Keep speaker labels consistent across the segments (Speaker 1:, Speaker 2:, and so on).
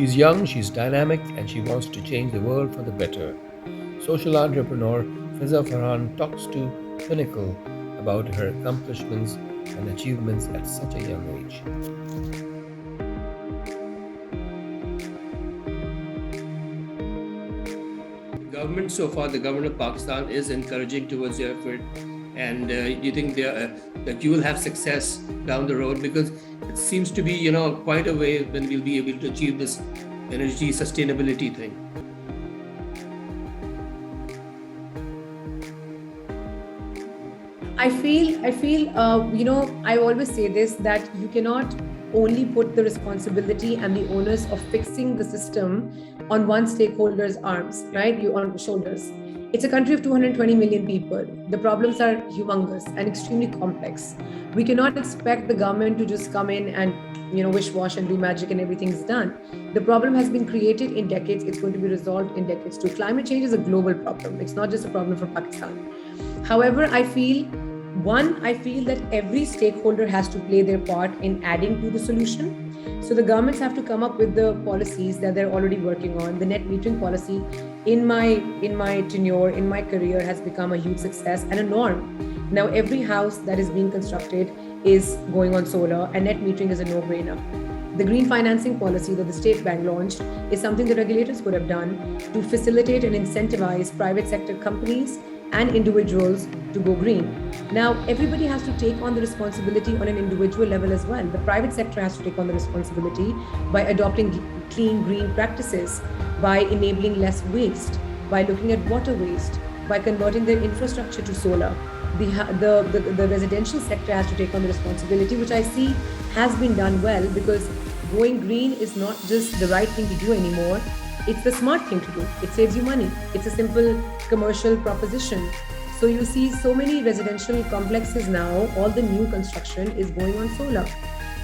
Speaker 1: She's young, she's dynamic, and she wants to change the world for the better. Social entrepreneur Fiza Farhan talks to Pinnacle about her accomplishments and achievements at such a young age.
Speaker 2: Government so far, the government of Pakistan is encouraging towards your effort, and do you think that you will have success down the road? Because it seems to be, quite a way when we'll be able to achieve this energy sustainability thing.
Speaker 3: I always say this, that you cannot only put the responsibility and the onus of fixing the system on one stakeholder's arms, right? You on shoulders. It's a country of 220 million people. The problems are humongous and extremely complex. We cannot expect the government to just come in and wish wash and do magic and everything's done. The problem has been created in decades. It's going to be resolved in decades too. Climate change is a global problem. It's not just a problem for Pakistan. However, I feel that every stakeholder has to play their part in adding to the solution. So the governments have to come up with the policies that they're already working on. The net metering policy in my tenure, in my career, has become a huge success and a norm. Now every house that is being constructed is going on solar, and net metering is a no-brainer. The green financing policy that the State Bank launched is something the regulators could have done to facilitate and incentivize private sector companies and individuals to go green. Now, everybody has to take on the responsibility on an individual level as well. The private sector has to take on the responsibility by adopting clean green practices, by enabling less waste, by looking at water waste, by converting their infrastructure to solar. The residential sector has to take on the responsibility, which I see has been done well, because going green is not just the right thing to do anymore. It's the smart thing to do. It saves you money. It's a simple commercial proposition. So you see so many residential complexes now, all the new construction is going on solar.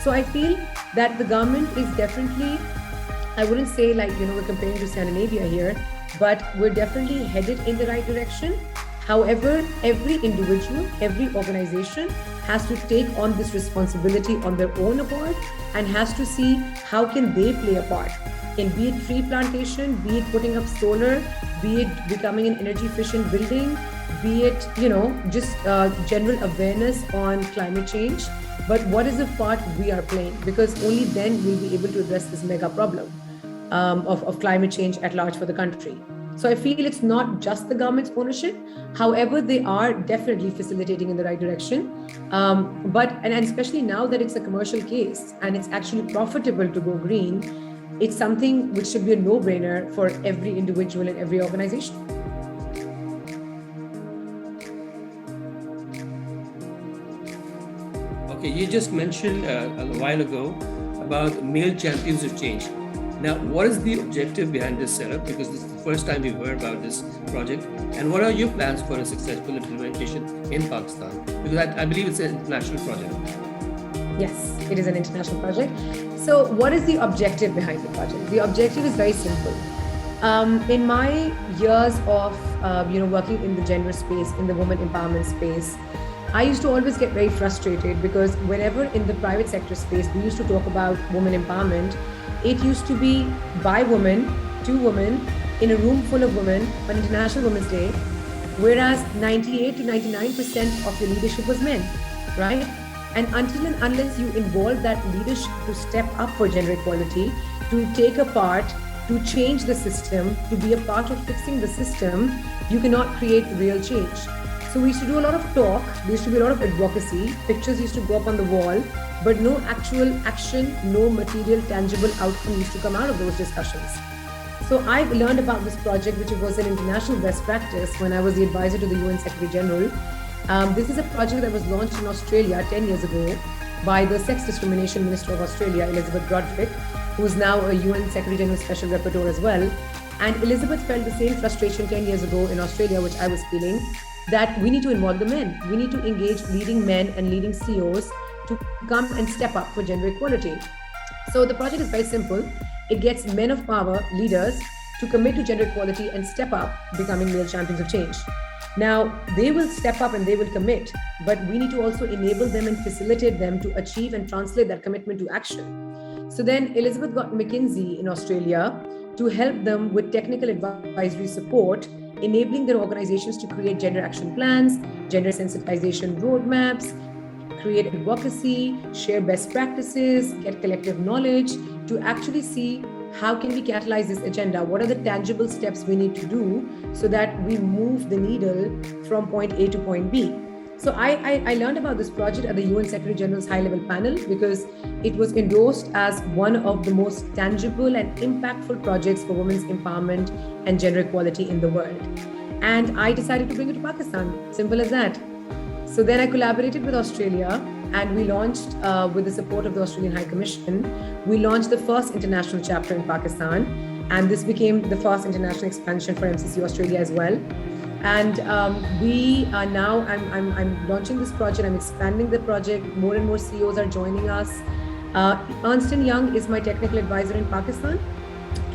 Speaker 3: So I feel that the government is definitely, I wouldn't say we're comparing to Scandinavia here, but we're definitely headed in the right direction. However, every individual, every organization has to take on this responsibility on their own accord and has to see how can they play a part in, be it tree plantation, be it putting up solar, be it becoming an energy efficient building, be it, just general awareness on climate change. But what is the part we are playing? Because only then we'll be able to address this mega problem of climate change at large for the country. So I feel it's not just the government's ownership. However, they are definitely facilitating in the right direction. And especially now that it's a commercial case and it's actually profitable to go green, it's something which should be a no-brainer for every individual and every organization.
Speaker 2: Okay, you just mentioned a while ago about male champions of change. Now, what is the objective behind this setup? Because this is the first time we've heard about this project. And what are your plans for a successful implementation in Pakistan? Because I believe it's an international project.
Speaker 3: Yes, it is an international project. So what is the objective behind the project? The objective is very simple. In my years of working in the gender space, in the women empowerment space, I used to always get very frustrated because whenever in the private sector space we used to talk about women empowerment, it used to be by women, to women, in a room full of women on International Women's Day, whereas 98 to 99% of the leadership was men, right? And until and unless you involve that leadership to step up for gender equality, to take a part, to change the system, to be a part of fixing the system, you cannot create real change. So we used to do a lot of talk, there used to be a lot of advocacy, pictures used to go up on the wall, but no actual action, no material, tangible outcome used to come out of those discussions. So I learned about this project, which was an international best practice when I was the advisor to the UN Secretary General. This is a project that was launched in Australia 10 years ago by the Sex Discrimination Minister of Australia, Elizabeth Broderick, who is now a UN Secretary General Special Rapporteur as well. And Elizabeth felt the same frustration 10 years ago in Australia, which I was feeling, that we need to involve the men. We need to engage leading men and leading CEOs to come and step up for gender equality. So the project is very simple. It gets men of power, leaders, to commit to gender equality and step up, becoming male champions of change. Now, they will step up and they will commit, but we need to also enable them and facilitate them to achieve and translate that commitment to action. So then Elizabeth got McKinsey in Australia to help them with technical advisory support, enabling their organizations to create gender action plans, gender sensitization roadmaps, create advocacy, share best practices, get collective knowledge to actually see how can we catalyze this agenda? What are the tangible steps we need to do so that we move the needle from point A to point B? So I learned about this project at the UN Secretary General's high-level panel because it was endorsed as one of the most tangible and impactful projects for women's empowerment and gender equality in the world. And I decided to bring it to Pakistan. Simple as that. So then I collaborated with Australia and we launched, with the support of the Australian High Commission, we launched the first international chapter in Pakistan. And this became the first international expansion for MCC Australia as well. And we are now, I'm launching this project, I'm expanding the project, more and more CEOs are joining us. Ernst & Young is my technical advisor in Pakistan.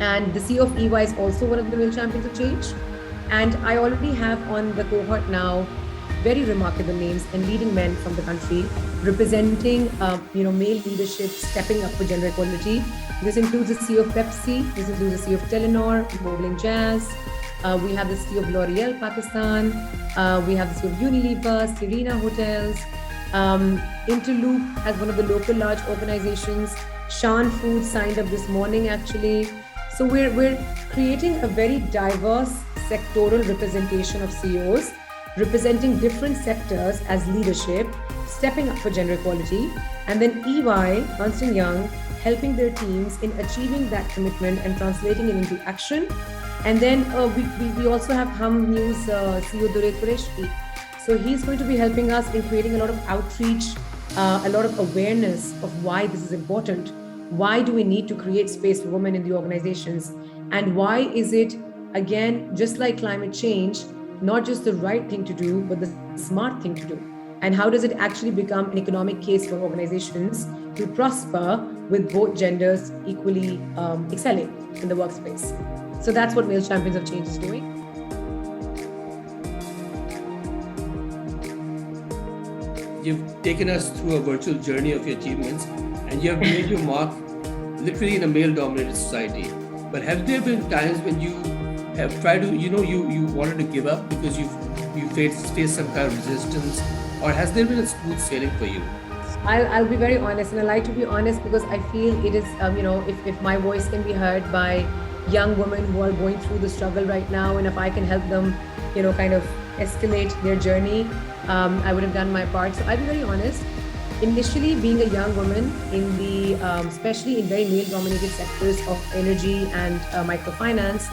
Speaker 3: And the CEO of EY is also one of the male champions of change. And I already have on the cohort now very remarkable names and leading men from the country representing male leadership, stepping up for gender equality. This includes the CEO of Pepsi, this includes the CEO of Telenor, Mobiling Jazz. We have the CEO of L'Oreal Pakistan. We have the CEO of Unilever, Serena Hotels, Interloop as one of the local large organizations. Shan Foods signed up this morning actually. So we're creating a very diverse sectoral representation of CEOs representing different sectors as leadership, stepping up for gender equality, and then EY, Ernst & Young, helping their teams in achieving that commitment and translating it into action. And then we also have Hum News CEO Duret Qureshi. So he's going to be helping us in creating a lot of outreach, a lot of awareness of why this is important. Why do we need to create space for women in the organizations? And why is it, again, just like climate change, not just the right thing to do, but the smart thing to do? And how does it actually become an economic case for organizations to prosper with both genders equally excelling in the workspace? So that's what Male Champions of Change is doing.
Speaker 2: You've taken us through a virtual journey of your achievements and you have made your mark literally in a male-dominated society. But have there been times when you have tried to, you wanted to give up because you faced some kind of resistance, or has there been a smooth sailing for you?
Speaker 3: I'll be very honest, and I like to be honest because I feel it is, if my voice can be heard by young women who are going through the struggle right now, and if I can help them, kind of escalate their journey, I would have done my part. So I'll be very honest. Initially, being a young woman in the, especially in very male-dominated sectors of energy and microfinance,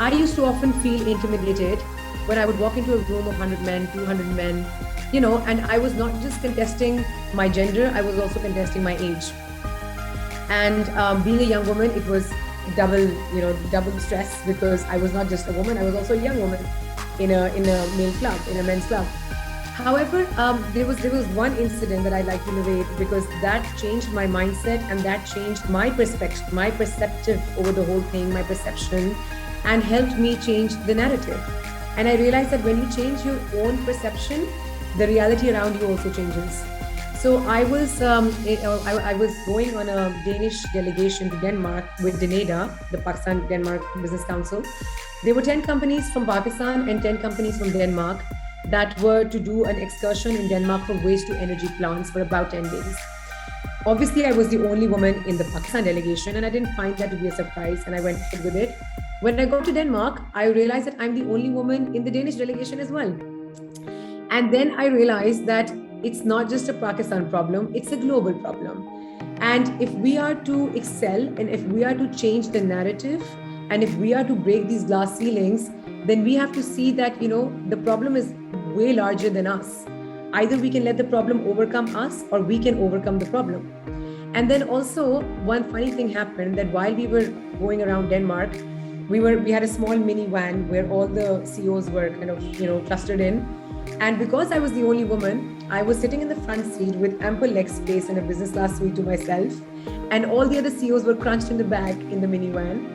Speaker 3: I used to often feel intimidated when I would walk into a room of 100 men, 200 men, and I was not just contesting my gender, I was also contesting my age. And being a young woman, it was double stress because I was not just a woman, I was also a young woman in a male club, in a men's club. However, there was one incident that I like to narrate because that changed my mindset and that changed my perspective, my perceptive over the whole thing, my perception, and helped me change the narrative. And I realized that when you change your own perception, the reality around you also changes. So I was going on a Danish delegation to Denmark with DENEDA, the Pakistan-Denmark Business Council. There were 10 companies from Pakistan and 10 companies from Denmark that were to do an excursion in Denmark from waste to energy plants for about 10 days. Obviously, I was the only woman in the Pakistan delegation and I didn't find that to be a surprise and I went ahead with it. When I got to Denmark, I realized that I'm the only woman in the Danish delegation as well. And then I realized that it's not just a Pakistan problem, it's a global problem. And if we are to excel and if we are to change the narrative and if we are to break these glass ceilings, then we have to see that, the problem is way larger than us. Either we can let the problem overcome us or we can overcome the problem. And then also one funny thing happened that while we were going around Denmark, we had a small minivan where all the CEOs were kind of, clustered in. And because I was the only woman, I was sitting in the front seat with ample leg space and a business class suite to myself. And all the other CEOs were crunched in the back in the minivan.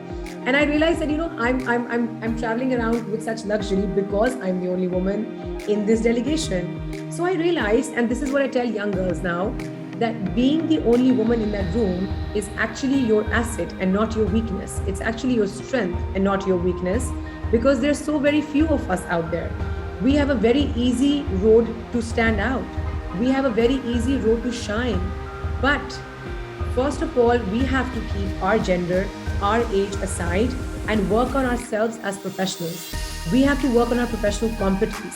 Speaker 3: And I realized that, I'm traveling around with such luxury because I'm the only woman in this delegation. So I realized, and this is what I tell young girls now, that being the only woman in that room is actually your asset and not your weakness. It's actually your strength and not your weakness, because there's so very few of us out there. We have a very easy road to stand out. We have a very easy road to shine. But first of all, we have to keep our gender, our age aside and work on ourselves as professionals. We have to work on our professional competence.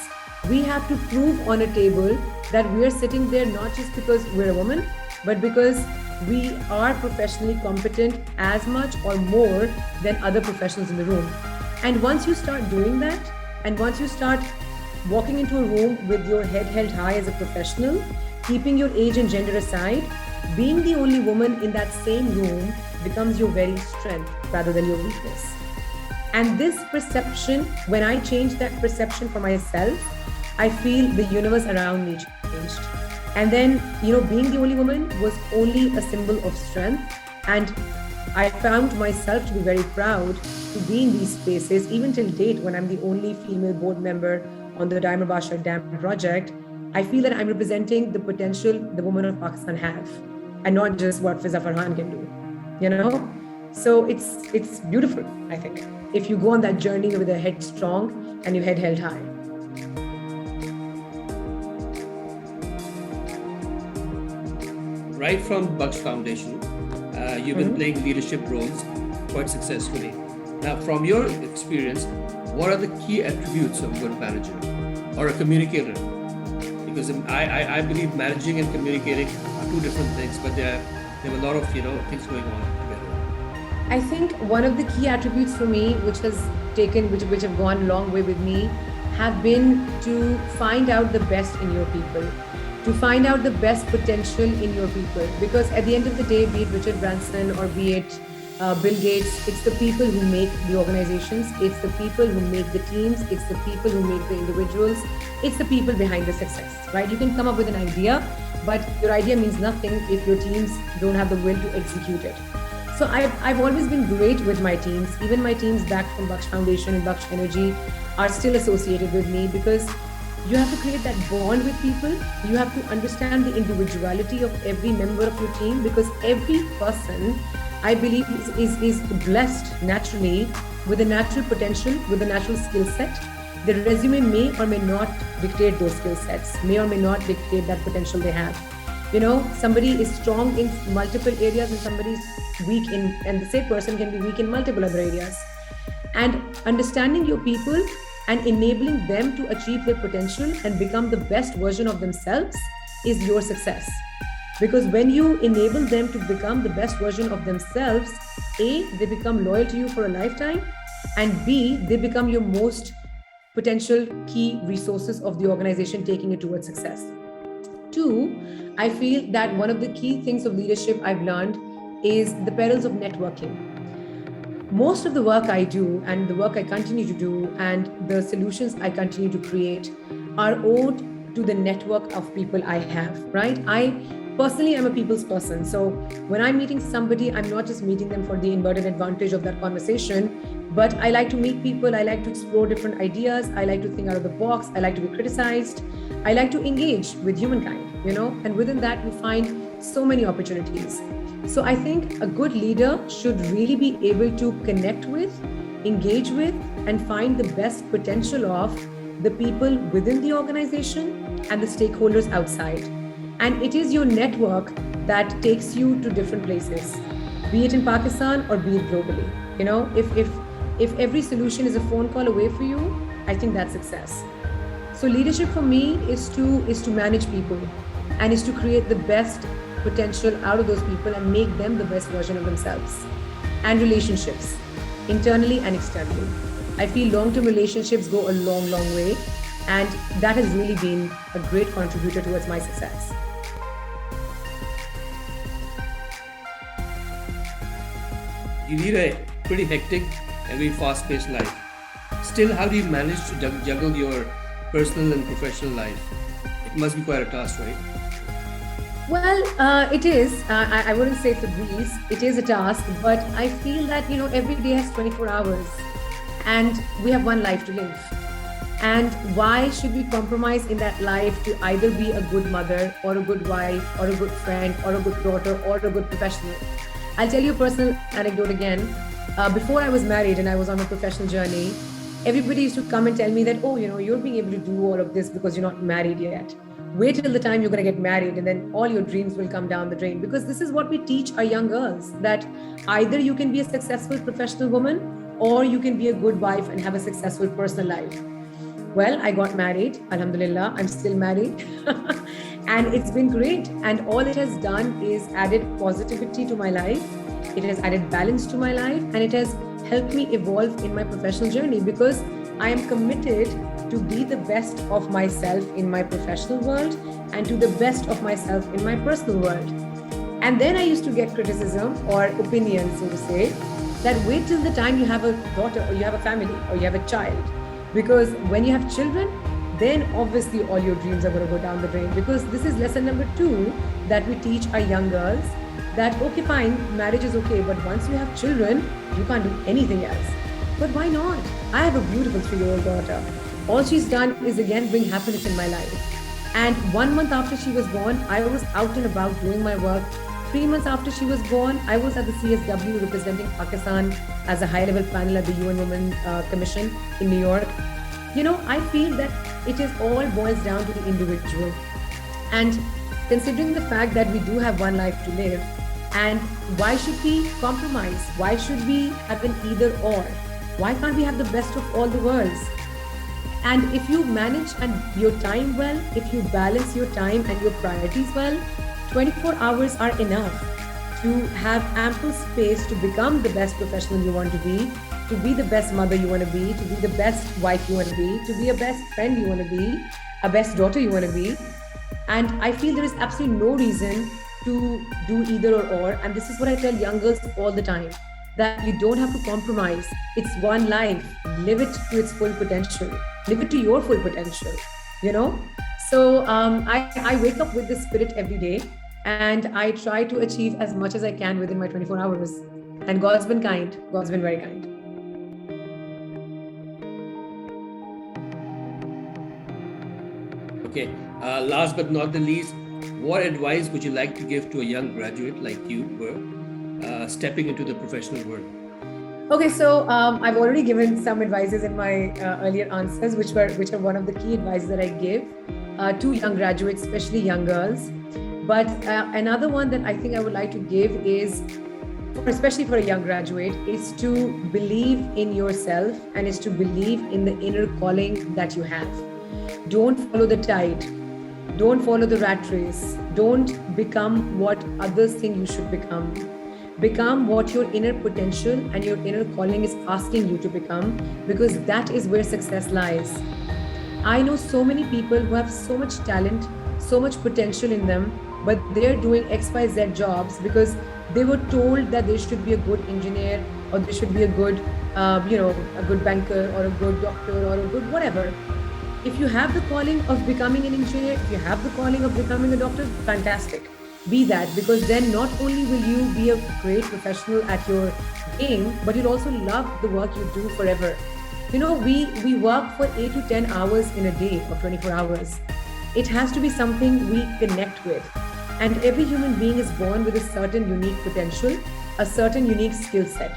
Speaker 3: We have to prove on a table that we are sitting there not just because we're a woman, but because we are professionally competent as much or more than other professionals in the room. And once you start doing that, and once you start walking into a room with your head held high as a professional, keeping your age and gender aside, being the only woman in that same room becomes your very strength rather than your weakness. And this perception, when I changed that perception for myself, I feel the universe around me changed. And then, being the only woman was only a symbol of strength. And I found myself to be very proud to be in these spaces, even till date, when I'm the only female board member on the Dimer Bashar Dam project. I feel that I'm representing the potential the women of Pakistan have, and not just what Fiza Farhan can do, So it's beautiful, I think, if you go on that journey with a head strong and your head held high.
Speaker 2: Right from Bucks Foundation, you've been playing leadership roles quite successfully. Now, from your experience, what are the key attributes of a good manager or a communicator? Because I believe managing and communicating are two different things, but there are a lot of things going on together.
Speaker 3: I think one of the key attributes for me, which have gone a long way with me, have been to find out the best in your people, to find out the best potential in your people. Because at the end of the day, be it Richard Branson or be it Bill Gates, it's the people who make the organizations, it's the people who make the teams, it's the people who make the individuals, it's the people behind the success, right? You can come up with an idea, but your idea means nothing if your teams don't have the will to execute it. So I've always been great with my teams. Even my teams back from Bucks Foundation and Bucks Energy are still associated with me, because you have to create that bond with people. You have to understand the individuality of every member of your team, because every person, I believe, is blessed naturally with a natural potential, with a natural skill set. The resume may or may not dictate those skill sets, may or may not dictate that potential they have. Somebody is strong in multiple areas and somebody is weak in, and the same person can be weak in multiple other areas. And understanding your people and enabling them to achieve their potential and become the best version of themselves is your success. Because when you enable them to become the best version of themselves, A, they become loyal to you for a lifetime, and B, they become your most potential key resources of the organization, taking it towards success. 2, I feel that one of the key things of leadership I've learned is the perils of networking. Most of the work I do and the work I continue to do and the solutions I continue to create are owed to the network of people I have, right? Personally, I'm a people's person. So when I'm meeting somebody, I'm not just meeting them for the inverted advantage of that conversation, but I like to meet people. I like to explore different ideas. I like to think out of the box. I like to be criticized. I like to engage with humankind, and within that, we find so many opportunities. So I think a good leader should really be able to connect with, engage with, and find the best potential of the people within the organization and the stakeholders outside. And it is your network that takes you to different places, be it in Pakistan or be it globally. If every solution is a phone call away for you, I think that's success. So leadership for me is to manage people and is to create the best potential out of those people and make them the best version of themselves. And relationships, internally and externally. I feel long-term relationships go a long, long way, and that has really been a great contributor towards my success.
Speaker 2: You lead a pretty hectic and very fast-paced life. Still, how do you manage to juggle your personal and professional life? It must be quite a task, right?
Speaker 3: Well, it is. I wouldn't say it's a breeze. It is a task, but I feel that, every day has 24 hours and we have one life to live. And why should we compromise in that life to either be a good mother or a good wife or a good friend or a good daughter or a good professional? I'll tell you a personal anecdote again. Before I was married and I was on a professional journey, everybody used to come and tell me that, oh, you're being able to do all of this because you're not married yet. Wait till the time you're going to get married and then all your dreams will come down the drain. Because this is what we teach our young girls, that either you can be a successful professional woman or you can be a good wife and have a successful personal life. Well, I got married, alhamdulillah, I'm still married. And it's been great. And all it has done is added positivity to my life. It has added balance to my life, and it has helped me evolve in my professional journey because I am committed to be the best of myself in my professional world and to the best of myself in my personal world. And then I used to get criticism or opinions, so to say, that wait till the time you have a daughter or you have a family or you have a child. Because when you have children, then obviously all your dreams are going to go down the drain. Because this is lesson number 2 that we teach our young girls, that okay, fine, marriage is okay, but once you have children, you can't do anything else. But why not? I have a beautiful 3-year-old daughter. All she's done is again bring happiness in my life. And 1 month after she was born, I was out and about doing my work. 3 months after she was born, I was at the CSW representing Pakistan as a high-level panel at the UN Women Commission in New York. I feel that it is all boils down to the individual. And considering the fact that we do have one life to live, and why should we compromise? Why should we have an either or? Why can't we have the best of all the worlds? And if you manage and your time well, if you balance your time and your priorities well, 24 hours are enough to have ample space to become the best professional you want to be the best mother you want to be the best wife you want to be a best friend you want to be, a best daughter you want to be. And I feel there is absolutely no reason to do either or. And this is what I tell young girls all the time, that you don't have to compromise. It's one life. Live it to its full potential. Live it to your full potential, So I wake up with this spirit every day and I try to achieve as much as I can within my 24 hours. And God's been kind. God's been very kind.
Speaker 2: Okay, last but not the least, what advice would you like to give to a young graduate like you were stepping into the professional world?
Speaker 3: Okay, so I've already given some advices in my earlier answers, which are one of the key advices that I give to young graduates, especially young girls. But another one that I think I would like to give is, especially for a young graduate, is to believe in yourself and is to believe in the inner calling that you have. Don't follow the tide. Don't follow the rat race. Don't become what others think you should become. Become what your inner potential and your inner calling is asking you to become, because that is where success lies. I know so many people who have so much talent, so much potential in them, but they're doing XYZ jobs because they were told that they should be a good engineer or they should be a good, a good banker or a good doctor or a good whatever. If you have the calling of becoming an engineer, if you have the calling of becoming a doctor, fantastic. Be that, because then not only will you be a great professional at your game, but you'll also love the work you do forever. We work for 8 to 10 hours in a day or 24 hours. It has to be something we connect with. And every human being is born with a certain unique potential, a certain unique skill set.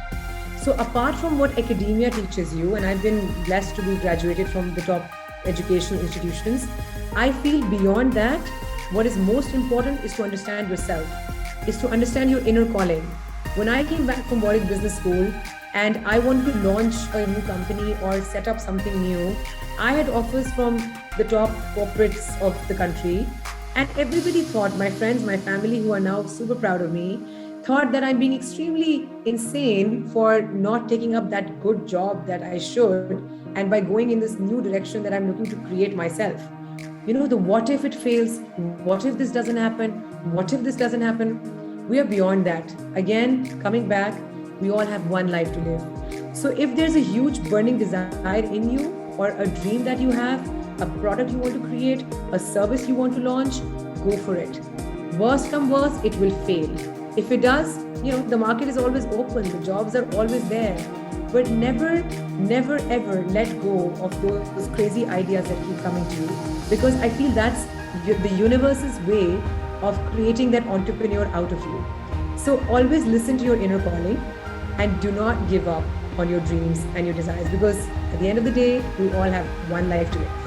Speaker 3: So apart from what academia teaches you, and I've been blessed to be graduated from the top educational institutions, I feel beyond that, what is most important is to understand yourself, is to understand your inner calling. When I came back from Warwick Business School and I wanted to launch a new company or set up something new, I had offers from the top corporates of the country, and everybody thought, my friends, my family who are now super proud of me, thought that I'm being extremely insane for not taking up that good job that I should, and by going in this new direction that I'm looking to create myself. The what if it fails? What if this doesn't happen? What if this doesn't happen? We are beyond that. Again, coming back, we all have one life to live. So if there's a huge burning desire in you, or a dream that you have, a product you want to create, a service you want to launch, go for it. Worst come worst, it will fail. If it does, the market is always open, the jobs are always there. But never, never ever let go of those crazy ideas that keep coming to you. Because I feel that's the universe's way of creating that entrepreneur out of you. So always listen to your inner calling and do not give up on your dreams and your desires, because at the end of the day, we all have one life to live.